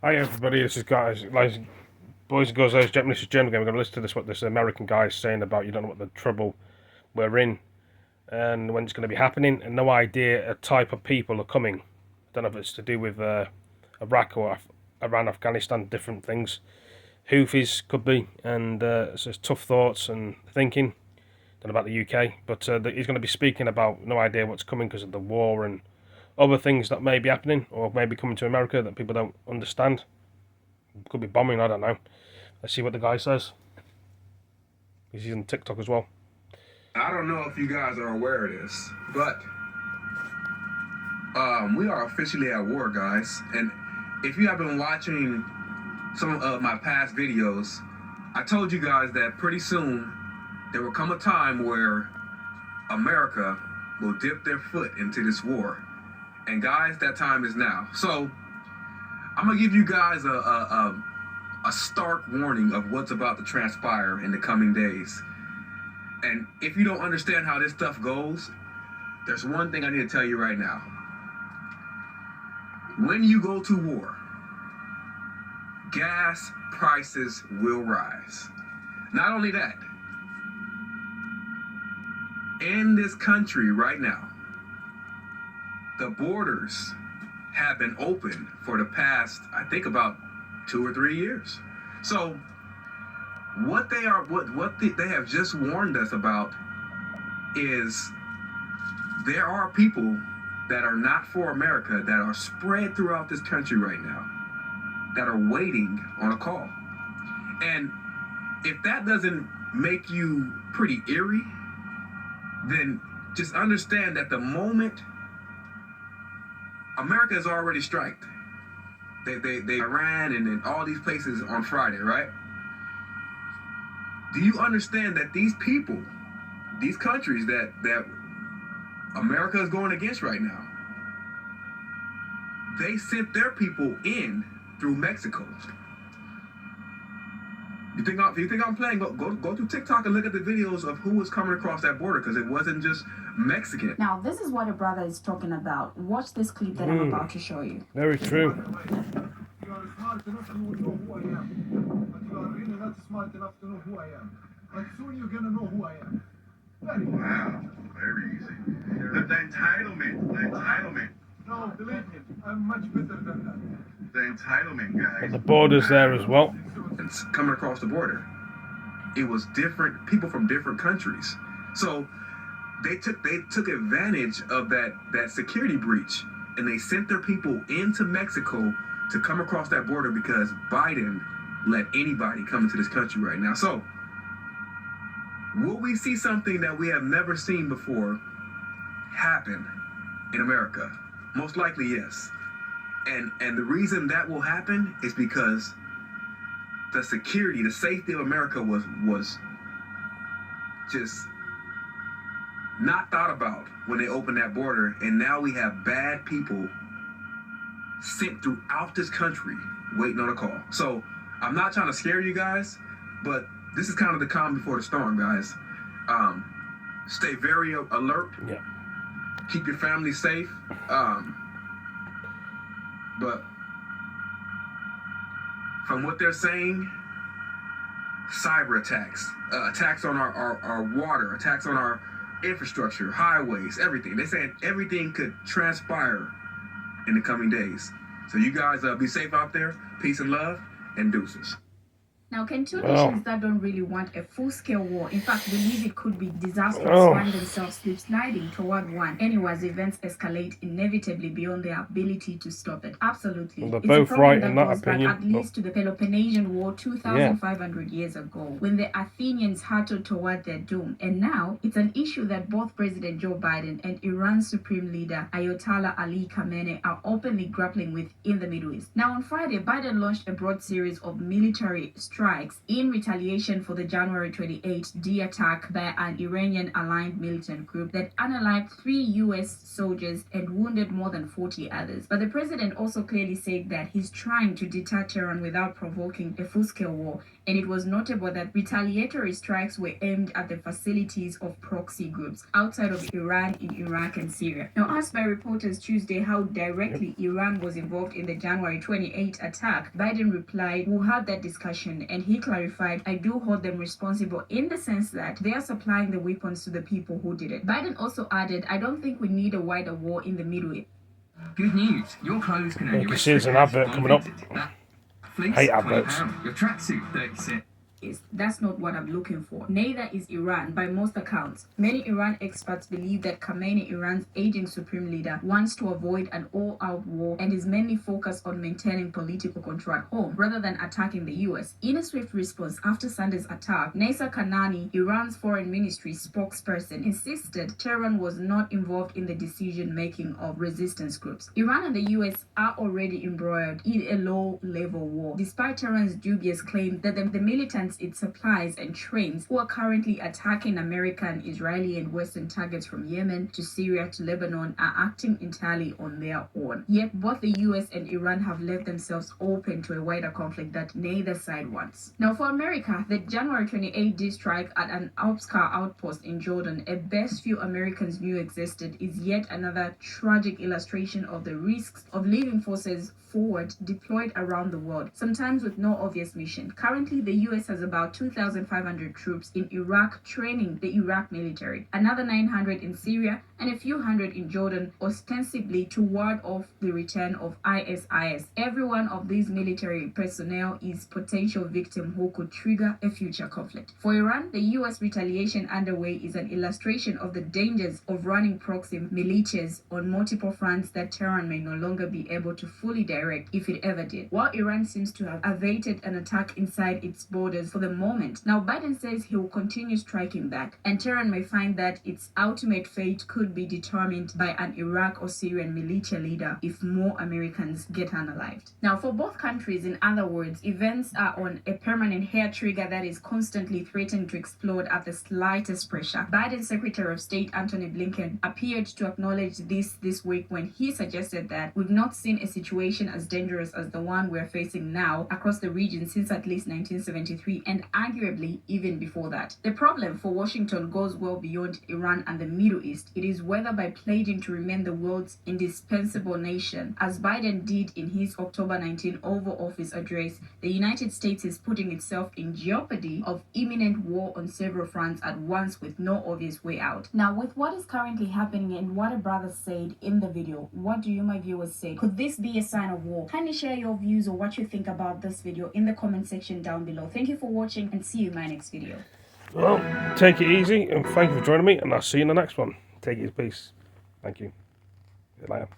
Hi everybody, this is guys, like, boys and girls, this is Japanese German game. We're going to listen to this, what this American guy is saying about you don't know what the trouble we're in and when it's going to be happening, and no idea a type of people are coming. I don't know if it's to do with Iraq or Iran, Afghanistan, different things. Houthis could be, and it's just tough thoughts and thinking. Don't know about the UK, but he's going to be speaking about no idea what's coming because of the war and other things that may be happening or may be coming to America that people don't understand. Could be bombing, I don't know. Let's see what the guy says. He's on TikTok as well. I don't know if you guys are aware of this, but we are officially at war, guys. And if you have been watching some of my past videos, I told you guys that pretty soon there will come a time where America will dip their foot into this war. And guys, that time is now. So I'm gonna give you guys a stark warning of what's about to transpire in the coming days. And if you don't understand how this stuff goes, there's one thing I need to tell you right now. When you go to war, gas prices will rise. Not only that, in this country right now, the borders have been open for the past, I think, about 2 or 3 years. So what they have just warned us about is there are people that are not for America that are spread throughout this country right now that are waiting on a call. And if that doesn't make you pretty eerie, then just understand that the moment America has already striked, they Iran and all these places on Friday, right? Do you understand that these people, these countries that America is going against right now, they sent their people in through Mexico? You think I'm playing? Go to TikTok and look at the videos of who was coming across that border, because it wasn't just Mexican. Now, this is what a brother is talking about. Watch this clip that I'm about to show you. Very true. You are smart enough to know who I am, but you are really not smart enough to know who I am. But soon you're gonna know who I am. Very easy. Wow, very easy. The entitlement. No, believe me, I'm much better than that. The entitlement, guys. The border's there as well. It's coming across the border. It was different people from different countries. So they took advantage of that security breach, and they sent their people into Mexico to come across that border because Biden let anybody come into this country right now. So will we see something that we have never seen before happen in America? Most likely, yes. And the reason that will happen is because the security, the safety of America was just not thought about when they opened that border, and now we have bad people sent throughout this country waiting on a call. So I'm not trying to scare you guys, but this is kind of the calm before the storm, guys. Stay very alert. Yeah. Keep your family safe. But from what they're saying, cyber attacks, attacks on our water, attacks on our infrastructure, highways, everything. They're saying everything could transpire in the coming days. So you guys be safe out there. Peace and love, and deuces. Now, can two nations that don't really want a full-scale war, in fact believe it could be disastrous, find themselves slip-sliding toward one, anyway, as events escalate inevitably beyond their ability to stop it? Absolutely. Well, they're it's both a problem right that in that goes opinion, back at least to the Peloponnesian War 2,500 years ago, when the Athenians hurtled toward their doom. And now, it's an issue that both President Joe Biden and Iran's supreme leader, Ayatollah Ali Khamenei, are openly grappling with in the Middle East. Now, on Friday, Biden launched a broad series of military strikes in retaliation for the January 28 D attack by an Iranian-aligned militant group that unalived 3 U.S. soldiers and wounded more than 40 others. But the president also clearly said that he's trying to deter Tehran without provoking a full-scale war, and it was notable that retaliatory strikes were aimed at the facilities of proxy groups outside of Iran in Iraq and Syria. Now, asked by reporters Tuesday how directly Iran was involved in the January 28 attack, Biden replied, "We'll have that discussion," and he clarified, "I do hold them responsible in the sense that they are supplying the weapons to the people who did it." Biden also added, "I don't think we need a wider war in the Middle East." Good news. Your clothes can only You can see there's an advert coming up. Fleece, Hate adverts. £20. Your tracksuit, 30 That's not what I'm looking for. Neither is Iran, by most accounts. Many Iran experts believe that Khamenei, Iran's aging supreme leader, wants to avoid an all-out war and is mainly focused on maintaining political control at home rather than attacking the US. In a swift response after Sunday's attack, Naser Kanani, Iran's foreign ministry spokesperson, insisted Tehran was not involved in the decision-making of resistance groups. Iran and the US are already embroiled in a low-level war, despite Tehran's dubious claim that the militants it supplies and trains, who are currently attacking American, Israeli, and Western targets from Yemen to Syria to Lebanon, are acting entirely on their own. Yet both the US and Iran have left themselves open to a wider conflict that neither side wants. Now, for America, the January 28 D strike at an Al-Aqsa outpost in Jordan, a base few Americans knew existed, is yet another tragic illustration of the risks of leaving forces forward deployed around the world, sometimes with no obvious mission. Currently, the US has about 2,500 troops in Iraq training the Iraq military, another 900 in Syria, and a few hundred in Jordan, ostensibly to ward off the return of ISIS. Every one of these military personnel is potential victim who could trigger a future conflict. For Iran, the US retaliation underway is an illustration of the dangers of running proxy militias on multiple fronts that Tehran may no longer be able to fully direct if it ever did. While Iran seems to have averted an attack inside its borders for the moment, now Biden says he will continue striking back, and Tehran may find that its ultimate fate could be determined by an Iraq or Syrian militia leader if more Americans get unalived. Now, for both countries, in other words, events are on a permanent hair trigger that is constantly threatening to explode at the slightest pressure. Biden's Secretary of State Antony Blinken appeared to acknowledge this week when he suggested that we've not seen a situation as dangerous as the one we're facing now across the region since at least 1973, and arguably even before that. The problem for Washington goes well beyond Iran and the Middle East. It is whether by pledging to remain the world's indispensable nation, as Biden did in his October 19 Oval Office address, the United States is putting itself in jeopardy of imminent war on several fronts at once with no obvious way out. Now, with what is currently happening and what a brother said in the video, what do you, my viewers, say? Could this be a sign of war? Kindly share your views or what you think about this video in the comment section down below. Thank you for watching and see you in my next video. Well, take it easy and thank you for joining me, and I'll see you in the next one. Take it as peace. Thank you. See you later.